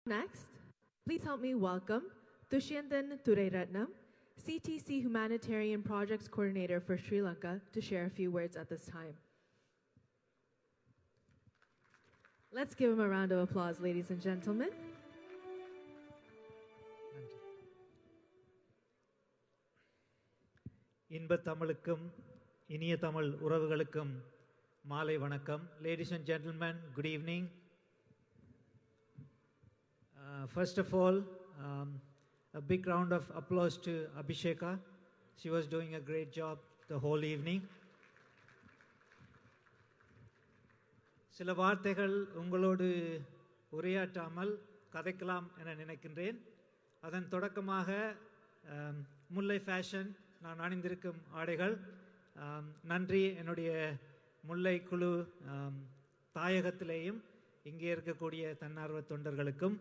Next, please help me welcome Dushyantan Thureiratnam, CTC Humanitarian Projects Coordinator for Sri Lanka, to share a few words at this time. Let's give him a round of applause, ladies and gentlemen. இன்ப தமிழுக்கும் இனிய தமிழ் உறவுகளுக்கும் மாலை வணக்கம். Ladies and gentlemen, good evening. First of all, a big round of applause to Abhisheka. She was doing a great job the whole evening. சில வார்த்தைகள் உங்களோடு உரையாற்றாமல் கதைக்கலாம் என நினைக்கின்றேன். அதன் தொடக்கமாக முல்லை ஃபேஷன் நான் அணிந்திருக்கும் ஆடைகள், நன்றி என்னுடைய முல்லை குழு தாயகத்திலேயும் இங்கே இருக்கக்கூடிய தன்னார்வ தொண்டர்களுக்கும்.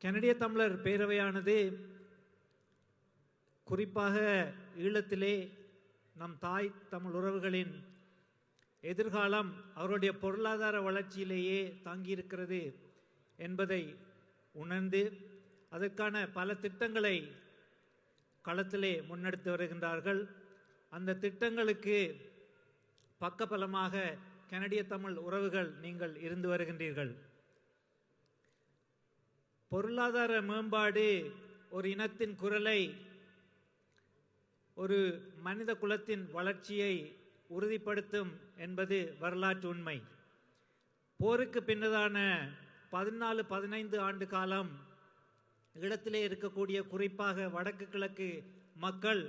கனடிய தமிழர் பேரவையானது குறிப்பாக ஈழத்திலே நம் தாய் தமிழ் உறவுகளின் எதிர்காலம் அவருடைய பொருளாதார வளர்ச்சியிலேயே தாங்கியிருக்கிறது என்பதை உணர்ந்து அதற்கான பல திட்டங்களை களத்திலே முன்னெடுத்து வருகின்றார்கள். அந்த திட்டங்களுக்கு பக்கபலமாக கனடிய தமிழ் உறவுகள் நீங்கள் இருந்து வருகின்றீர்கள். பொருளாதார மேம்பாடு ஒரு இனத்தின் குரலை, ஒரு மனித குலத்தின் வளர்ச்சியை உறுதிப்படுத்தும் என்பது வரலாற்று உண்மை. போருக்கு பின்னதான 14-15 ஆண்டு காலம் ஈழத்திலே இருக்கக்கூடிய குறிப்பாக வடக்கு கிழக்கு மக்கள்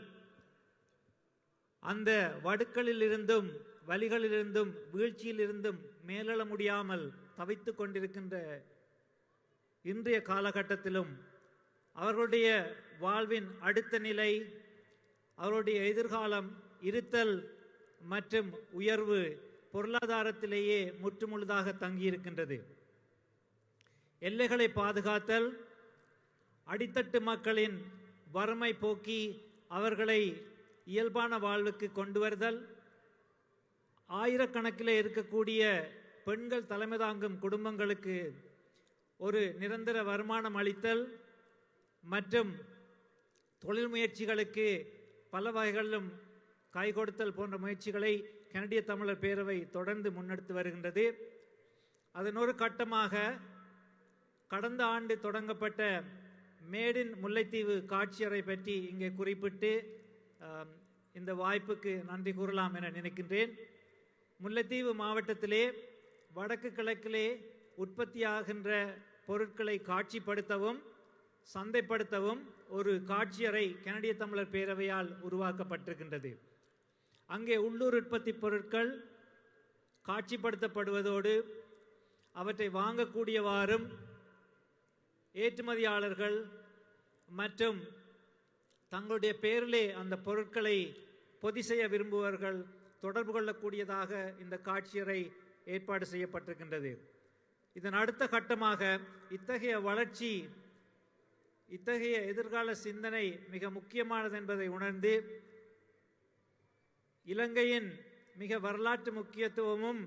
அந்த வடுக்களிலிருந்தும் வலிகளிலிருந்தும் வீழ்ச்சியிலிருந்தும் மேலெழ முடியாமல் தவித்து கொண்டிருக்கின்ற இன்றைய காலகட்டத்திலும் அவர்களுடைய வாழ்வின் அடுத்த நிலை, அவருடைய எதிர்காலம், இருத்தல் மற்றும் உயர்வு பொருளாதாரத்திலேயே முற்றுமுழுதாக தங்கியிருக்கின்றது. எல்லைகளை பாதுகாத்தல், அடித்தட்டு மக்களின் வறுமை போக்கி அவர்களை இயல்பான வாழ்வுக்கு கொண்டு வருதல், ஆயிரக்கணக்கில் இருக்கக்கூடிய பெண்கள் தலைமை தாங்கும் குடும்பங்களுக்கு ஒரு நிரந்தர வருமானம் அளித்தல் மற்றும் தொழில் முயற்சிகளுக்கு பல வகைகளிலும் கை கொடுத்தல் போன்ற முயற்சிகளை கனடிய தமிழர் பேரவை தொடர்ந்து முன்னெடுத்து வருகின்றது. அதன் ஒரு கட்டமாக கடந்த ஆண்டு தொடங்கப்பட்ட மேடின் முல்லைத்தீவு காட்சியறை பற்றி இங்கே குறிப்பிட்டு இந்த வாய்ப்புக்கு நன்றி கூறலாம் என நினைக்கின்றேன். முல்லைத்தீவு மாவட்டத்திலே வடக்கு கிழக்கிலே உற்பத்தியாகின்ற பொருட்களை காட்சிப்படுத்தவும் சந்தைப்படுத்தவும் ஒரு காட்சியறை கனடிய தமிழர் பேரவையால் உருவாக்கப்பட்டிருக்கின்றது. அங்கே உள்ளூர் உற்பத்தி பொருட்கள் காட்சிப்படுத்தப்படுவதோடு அவற்றை வாங்கக்கூடியவாறும் ஏற்றுமதியாளர்கள் மற்றும் தங்களுடைய பேரிலே அந்த பொருட்களை பொதி செய்ய விரும்புவர்கள் தொடர்பு கொள்ளக்கூடியதாக இந்த காட்சியறை ஏற்பாடு செய்யப்பட்டிருக்கின்றது. இதன் அடுத்த கட்டமாக இத்தகைய வளர்ச்சி, இத்தகைய எதிர்கால சிந்தனை மிக முக்கியமானது என்பதை உணர்ந்து இலங்கையின் மிக வரலாற்று முக்கியத்துவமும்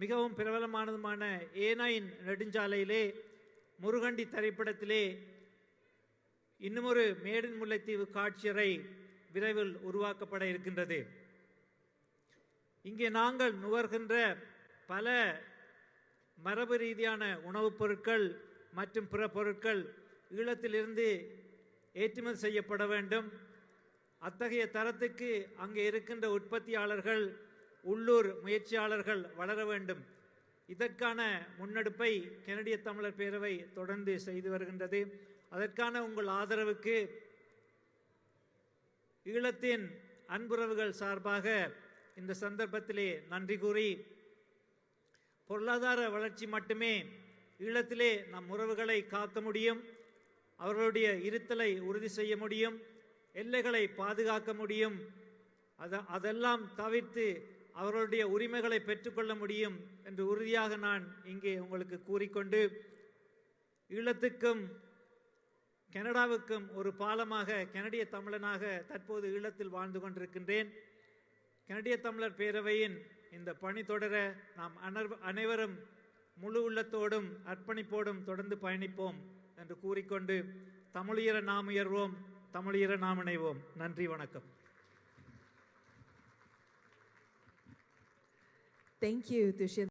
மிகவும் பிரபலமானதுமான ஏனையின் நெடுஞ்சாலையிலே முருகண்டி திரைப்படத்திலே இன்னுமொரு மேடின் முல்லைத்தீவு காட்சியறை விரைவில் உருவாக்கப்பட இருக்கின்றது. இங்கே நாங்கள் நுகர்கின்ற பல மரபு ரீதியான உணவுப் பொருட்கள் மற்றும் பிற பொருட்கள் ஈழத்திலிருந்து ஏற்றுமதி செய்யப்பட வேண்டும். அத்தகைய தரத்துக்கு அங்கே இருக்கின்ற உற்பத்தியாளர்கள், உள்ளூர் முயற்சியாளர்கள் வளர வேண்டும். இதற்கான முன்னெடுப்பை கனடிய தமிழர் பேரவை தொடர்ந்து செய்து வருகின்றது. அதற்கான உங்கள் ஆதரவுக்கு ஈழத்தின் அன்புறவுகள் சார்பாக இந்த சந்தர்ப்பத்திலே நன்றி கூறி, பொருளாதார வளர்ச்சி மட்டுமே ஈழத்திலே நம் உறவுகளை காக்க முடியும், அவர்களுடைய இருத்தலை உறுதி செய்ய முடியும், எல்லைகளை பாதுகாக்க முடியும், அதெல்லாம் தவிர்த்து அவர்களுடைய உரிமைகளை பெற்றுக்கொள்ள முடியும் என்று உறுதியாக நான் இங்கே உங்களுக்கு கூறிக்கொண்டு, ஈழத்துக்கும் கனடாவுக்கும் ஒரு பாலமாக கனடிய தமிழனாக தற்போது ஈழத்தில் வாழ்ந்து கொண்டிருக்கின்றேன். கனடிய தமிழர் பேரவையின் இந்த பணி தொடர நாம் அனைவரும் முழு உள்ளத்தோடும் அர்ப்பணிப்போடும் தொடர்ந்து பயணிப்போம் என்று கூறிக்கொண்டு தமிழீழ நாம் உயர்வோம், தமிழீழ நாம் இணைவோம். நன்றி, வணக்கம். Thank you, Dushyant.